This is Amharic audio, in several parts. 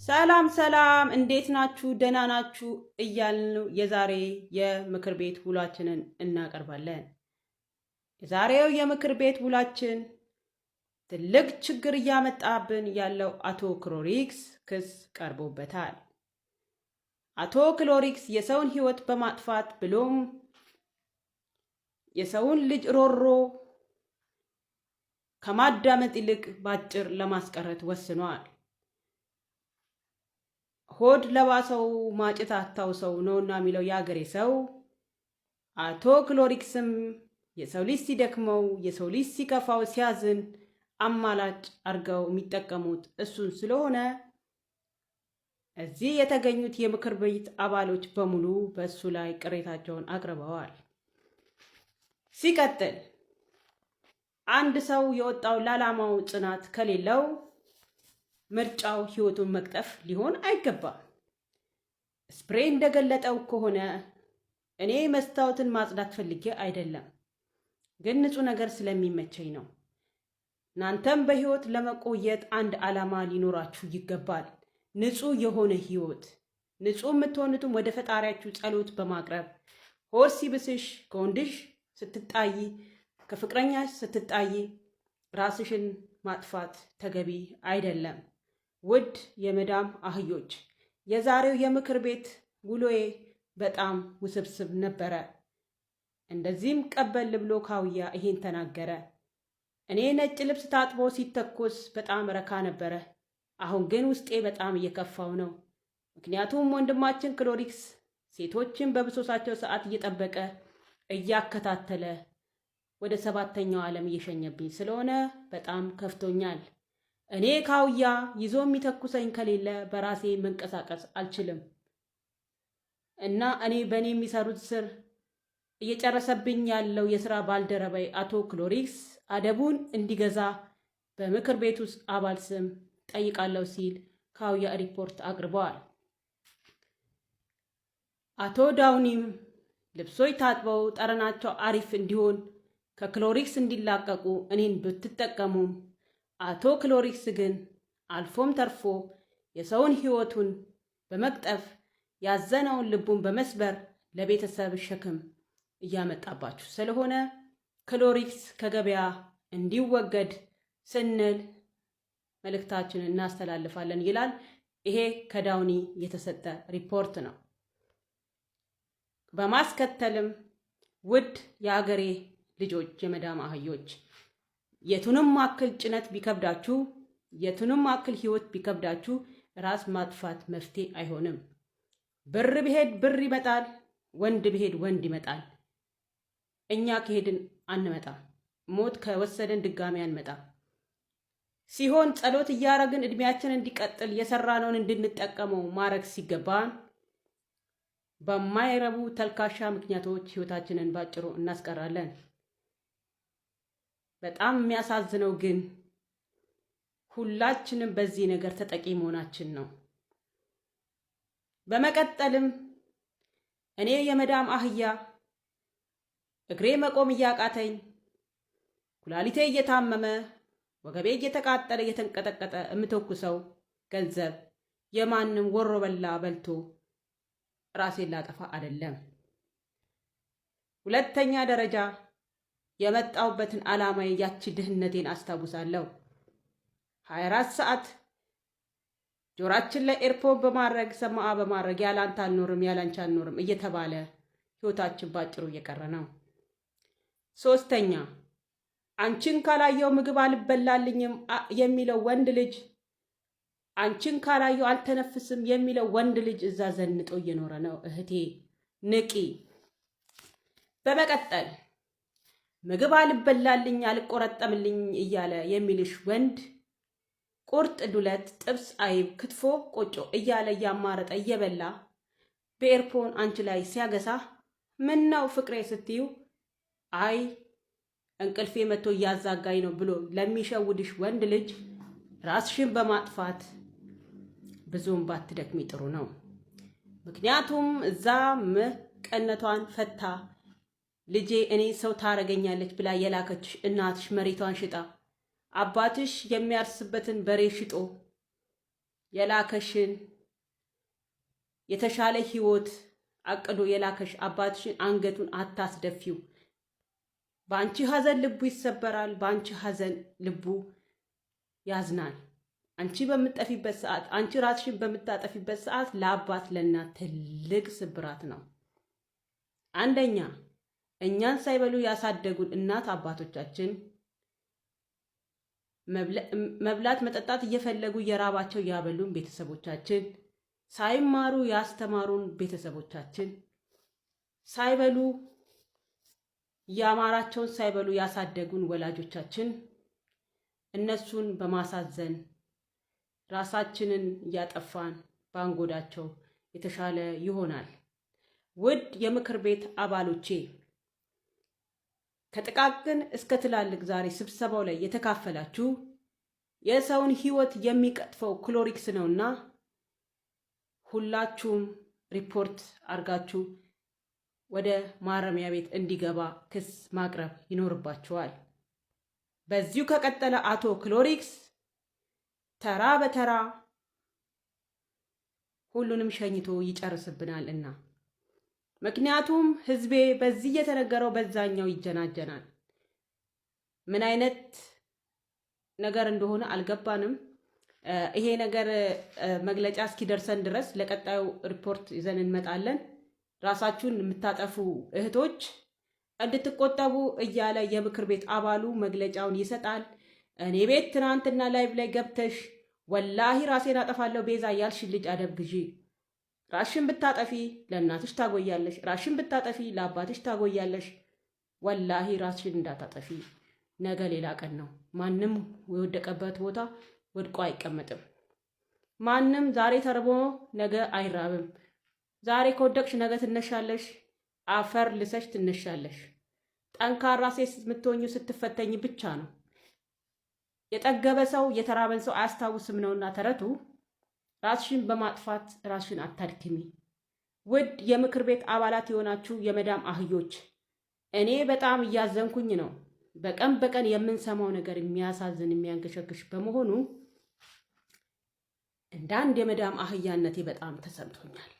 ሰላም ሰላም፣ እንዴት ናችሁ? ደህና ናችሁ እያልን የዛሬ የምክር ቤት ውሏችንን እናቀርባለን። የዛሬው የምክር ቤት ውሏችን ትልቅ ችግር እያመጣብን ያለው አቶ ክሎሪክስ ክስ ቀርቦበታል። አቶ ክሎሪክስ የሰውን ሕይወት በማጥፋት ብሎም የሰውን ልጅ ሮሮ ከማዳመጥ ይልቅ ባጭር ለማስቀረት ወስኗል። ሆድ ለባሰው ማጭት አታውሰው ነውና የሚለው የአገሬ ሰው። አቶ ክሎሪክስም የሰው ልጅ ሲደክመው፣ የሰው ልጅ ሲከፋው፣ ሲያዝን አማላጭ አድርገው የሚጠቀሙት እሱን ስለሆነ እዚህ የተገኙት የምክር ቤት አባሎች በሙሉ በእሱ ላይ ቅሬታቸውን አቅርበዋል። ሲቀጥል አንድ ሰው የወጣው ለዓላማው ጽናት ከሌለው ምርጫው ሕይወቱን መቅጠፍ ሊሆን አይገባም። ስፕሬ እንደገለጠው ከሆነ እኔ መስታወትን ማጽዳት ፈልጌ አይደለም፣ ግን ንጹህ ነገር ስለሚመቸኝ ነው። እናንተም በሕይወት ለመቆየት አንድ ዓላማ ሊኖራችሁ ይገባል። ንጹህ የሆነ ሕይወት። ንጹህ የምትሆኑትም ወደ ፈጣሪያችሁ ጸሎት በማቅረብ ሆድ ሲብስሽ፣ ከወንድሽ ስትጣይ፣ ከፍቅረኛሽ ስትጣይ ራስሽን ማጥፋት ተገቢ አይደለም። ውድ የመዳም አህዮች፣ የዛሬው የምክር ቤት ውሎዬ በጣም ውስብስብ ነበረ። እንደዚህም ቀበል ብሎ ካውያ ይሄን ተናገረ። እኔ ነጭ ልብስ ታጥቦ ሲተኮስ በጣም ረካ ነበረ። አሁን ግን ውስጤ በጣም እየከፋው ነው። ምክንያቱም ወንድማችን ክሎሪክስ ሴቶችን በብሶሳቸው ሰዓት እየጠበቀ እያከታተለ ወደ 7ኛው ዓለም እየሸኘብኝ ስለሆነ በጣም ከፍቶኛል። እኔ ካውያ ይዞ የሚተኩሰኝ ከሌለ በራሴ መንቀሳቀስ አልችልም እና እኔ በእኔ የሚሰሩት ስር እየጨረሰብኝ ያለው የሥራ ባልደረባይ አቶ ክሎሪክስ አደቡን እንዲገዛ በምክር ቤት ውስጥ አባል ስም ጠይቃለሁ ሲል ካውያ ሪፖርት አቅርበዋል። አቶ ዳውኒም ልብሶች ታጥበው ጠረናቸው አሪፍ እንዲሆን ከክሎሪክስ እንዲላቀቁ እኔን ብትጠቀሙም አቶ ክሎሪክስ ግን አልፎም ተርፎ የሰውን ሕይወቱን በመቅጠፍ ያዘነውን ልቡን በመስበር ለቤተሰብ ሸክም እያመጣባችሁ ስለሆነ ክሎሪክስ ከገበያ እንዲወገድ ስንል መልእክታችንን እናስተላልፋለን ይላል። ይሄ ከዳውኒ የተሰጠ ሪፖርት ነው። በማስከተልም ውድ የአገሬ ልጆች፣ የመዳም አህዮች፣ የቱንም አክል ጭነት ቢከብዳችሁ፣ የቱንም አክል ሕይወት ቢከብዳችሁ ራስ ማጥፋት መፍትሄ አይሆንም። ብር ቢሄድ ብር ይመጣል፣ ወንድ ቢሄድ ወንድ ይመጣል። እኛ ከሄድን አንመጣም፣ ሞት ከወሰደን ድጋሚ አንመጣም። ሲሆን ጸሎት እያረግን እድሜያችን እንዲቀጥል የሰራነውን እንድንጠቀመው ማድረግ ሲገባን በማይረቡ ተልካሻ ምክንያቶች ሕይወታችንን ባጭሩ እናስቀራለን። በጣም የሚያሳዝነው ግን ሁላችንም በዚህ ነገር ተጠቂ መሆናችን ነው። በመቀጠልም እኔ የመዳም አህያ እግሬ መቆም እያቃተኝ፣ ኩላሊቴ እየታመመ፣ ወገቤ እየተቃጠለ እየተንቀጠቀጠ የምተኩሰው ገንዘብ የማንም ወሮ በላ በልቶ ራሴን ላጠፋ አይደለም። ሁለተኛ ደረጃ የመጣውበትን ዓላማዬ ያቺ ድህነቴን አስታውሳለሁ። 24 ሰዓት ጆራችን ላይ ኤርፖርት በማድረግ ሰማዓ በማድረግ ያላንተ አልኖርም ያላንቺ አልኖርም እየተባለ ሕይወታችን ባጭሩ እየቀረ ነው። ሶስተኛ አንቺን ካላየው ምግብ አልበላልኝም የሚለው ወንድ ልጅ፣ አንቺን ካላየው አልተነፍስም የሚለው ወንድ ልጅ እዛ ዘንጦ እየኖረ ነው። እህቴ ንቂ። በመቀጠል ምግብ አልበላልኝ አልቆረጠምልኝ እያለ የሚልሽ ወንድ ቁርጥ፣ ዱለት፣ ጥብስ፣ አይብ፣ ክትፎ፣ ቆጮ እያለ እያማረጠ እየበላ በኤርፖን አንቺ ላይ ሲያገሳ ምን ነው ፍቅሬ ስትዩ አይ እንቅልፌ መቶ እያዛጋኝ ነው ብሎ ለሚሸውድሽ ወንድ ልጅ ራስሽን በማጥፋት ብዙም ባትደክሚ ጥሩ ነው። ምክንያቱም እዛ መቀነቷን ፈታ ልጄ እኔ ሰው ታረገኛለች ብላ የላከችሽ እናትሽ መሬቷን ሽጣ፣ አባትሽ የሚያርስበትን በሬ ሽጦ የላከሽን የተሻለ ህይወት አቅዶ የላከሽ አባትሽን አንገቱን አታስደፊው። በአንቺ ሐዘን ልቡ ይሰበራል። በአንቺ ሐዘን ልቡ ያዝናል። አንቺ በምትጠፊበት ሰዓት፣ አንቺ ራስሽን በምታጠፊበት ሰዓት ለአባት ለእናት ትልቅ ስብራት ነው። አንደኛ እኛን ሳይበሉ ያሳደጉን እናት አባቶቻችን መብላት መጠጣት እየፈለጉ እየራባቸው ያበሉን ቤተሰቦቻችን፣ ሳይማሩ ያስተማሩን ቤተሰቦቻችን፣ ሳይበሉ ያማራቸውን ሳይበሉ ያሳደጉን ወላጆቻችን፣ እነሱን በማሳዘን ራሳችንን እያጠፋን ባንጎዳቸው የተሻለ ይሆናል። ውድ የምክር ቤት አባሎቼ ከጥቃቅን እስከ ትላልቅ ዛሬ ስብሰባው ላይ የተካፈላችሁ የሰውን ሕይወት የሚቀጥፈው ክሎሪክስ ነውና ሁላችሁም ሪፖርት አድርጋችሁ ወደ ማረሚያ ቤት እንዲገባ ክስ ማቅረብ ይኖርባችኋል። በዚሁ ከቀጠለ አቶ ክሎሪክስ ተራ በተራ ሁሉንም ሸኝቶ ይጨርስብናል እና ምክንያቱም ህዝቤ በዚህ የተነገረው በዛኛው ይጀናጀናል። ምን አይነት ነገር እንደሆነ አልገባንም። ይሄ ነገር መግለጫ እስኪደርሰን ድረስ ለቀጣዩ ሪፖርት ይዘን እንመጣለን። ራሳችሁን የምታጠፉ እህቶች እንድትቆጠቡ እያለ የምክር ቤት አባሉ መግለጫውን ይሰጣል። እኔ ቤት ትናንትና ላይቭ ላይ ገብተሽ ወላሂ ራሴን አጠፋለሁ ቤዛ ያልሽ ልጅ አደብ ግዢ። ራሽን ብታጠፊ ለእናትሽ ታጎያለሽ፣ ራሽን ብታጠፊ ለአባትሽ ታጎያለሽ። ወላሂ ራስሽን እንዳታጠፊ። ነገ ሌላ ቀን ነው። ማንም የወደቀበት ቦታ ወድቆ አይቀመጥም። ማንም ዛሬ ተርቦ ነገ አይራብም። ዛሬ ከወደቅሽ ነገ ትነሻለሽ፣ አፈር ልሰሽ ትነሻለሽ። ጠንካራ ሴት የምትሆኙ ስትፈተኝ ብቻ ነው። የጠገበ ሰው የተራበን ሰው አያስታውስም ነውና ተረቱ። ራስሽን በማጥፋት ራስሽን አታድክሚ። ውድ የምክር ቤት አባላት የሆናችሁ የመዳም አህዮች እኔ በጣም እያዘንኩኝ ነው። በቀን በቀን የምንሰማው ነገር የሚያሳዝን የሚያንገሸግሽ በመሆኑ እንደ አንድ የመዳም አህያነቴ በጣም ተሰምቶኛል።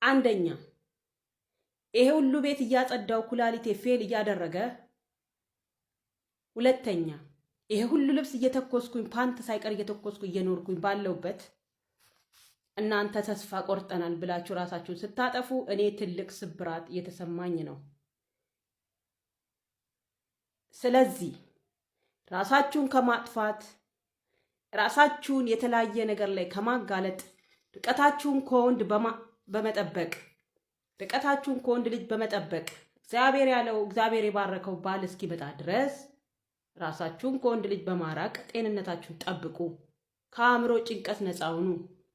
አንደኛ ይሄ ሁሉ ቤት እያጸዳው ኩላሊቴ ፌል እያደረገ፣ ሁለተኛ ይሄ ሁሉ ልብስ እየተኮስኩኝ ፓንት ሳይቀር እየተኮስኩ እየኖርኩኝ ባለውበት እናንተ ተስፋ ቆርጠናል ብላችሁ ራሳችሁን ስታጠፉ እኔ ትልቅ ስብራት እየተሰማኝ ነው። ስለዚህ ራሳችሁን ከማጥፋት ራሳችሁን የተለያየ ነገር ላይ ከማጋለጥ ርቀታችሁን ከወንድ በመጠበቅ ርቀታችሁን ከወንድ ልጅ በመጠበቅ እግዚአብሔር ያለው እግዚአብሔር የባረከው ባል እስኪመጣ ድረስ ራሳችሁን ከወንድ ልጅ በማራቅ ጤንነታችሁን ጠብቁ። ከአእምሮ ጭንቀት ነፃ ሁኑ።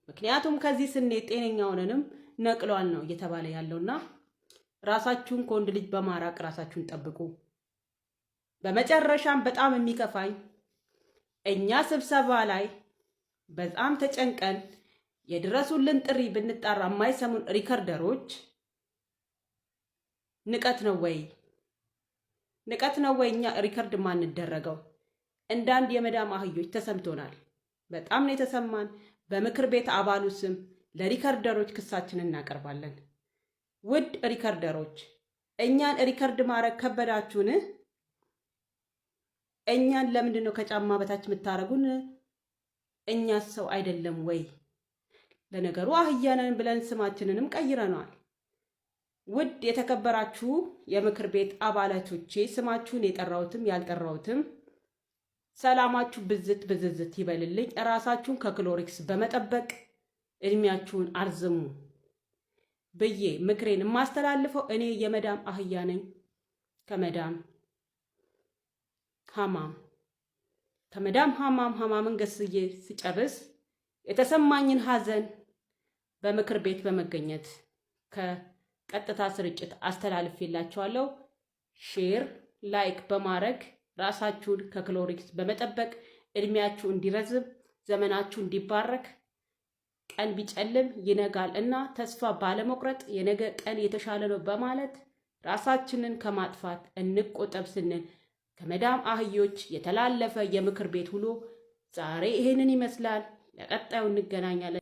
ምክንያቱም ከዚህ ስኔት ጤነኛ ሆነንም ነቅሏል ነው እየተባለ ያለውና ራሳችሁን ከወንድ ልጅ በማራቅ ራሳችሁን ጠብቁ። በመጨረሻም በጣም የሚከፋኝ እኛ ስብሰባ ላይ በጣም ተጨንቀን የድረሱልን ጥሪ ብንጣራ የማይሰሙን ሪከርደሮች ንቀት ነው ወይ? ንቀት ነው ወይ? እኛ ሪከርድ ማንደረገው እንዳንድ የመዳም አህዮች ተሰምቶናል። በጣም ነው የተሰማን። በምክር ቤት አባሉ ስም ለሪከርደሮች ክሳችንን እናቀርባለን። ውድ ሪከርደሮች እኛን ሪከርድ ማድረግ ከበዳችሁን? እኛን ለምንድን ነው ከጫማ በታች የምታረጉን? እኛ ሰው አይደለም ወይ? ለነገሩ አህያነን ብለን ስማችንንም ቀይረናል። ውድ የተከበራችሁ የምክር ቤት አባላቶቼ ስማችሁን የጠራሁትም ያልጠራሁትም ሰላማችሁ ብዝት ብዝዝት ይበልልኝ። ራሳችሁን ከክሎሪክስ በመጠበቅ እድሜያችሁን አርዝሙ ብዬ ምክሬን የማስተላልፈው እኔ የመዳም አህያ ነኝ። ከመዳም ሀማምን ገስዬ ስጨርስ የተሰማኝን ሀዘን በምክር ቤት በመገኘት ከቀጥታ ስርጭት አስተላልፌላችኋለሁ። ሼር ላይክ በማድረግ ራሳችሁን ከክሎሪክስ በመጠበቅ እድሜያችሁ እንዲረዝም ዘመናችሁ እንዲባረክ፣ ቀን ቢጨልም ይነጋል እና ተስፋ ባለመቁረጥ የነገ ቀን የተሻለ ነው በማለት ራሳችንን ከማጥፋት እንቆጠብ ስንል ከመዳም አህዮች የተላለፈ የምክር ቤት ውሎ ዛሬ ይሄንን ይመስላል። ለቀጣዩ እንገናኛለን።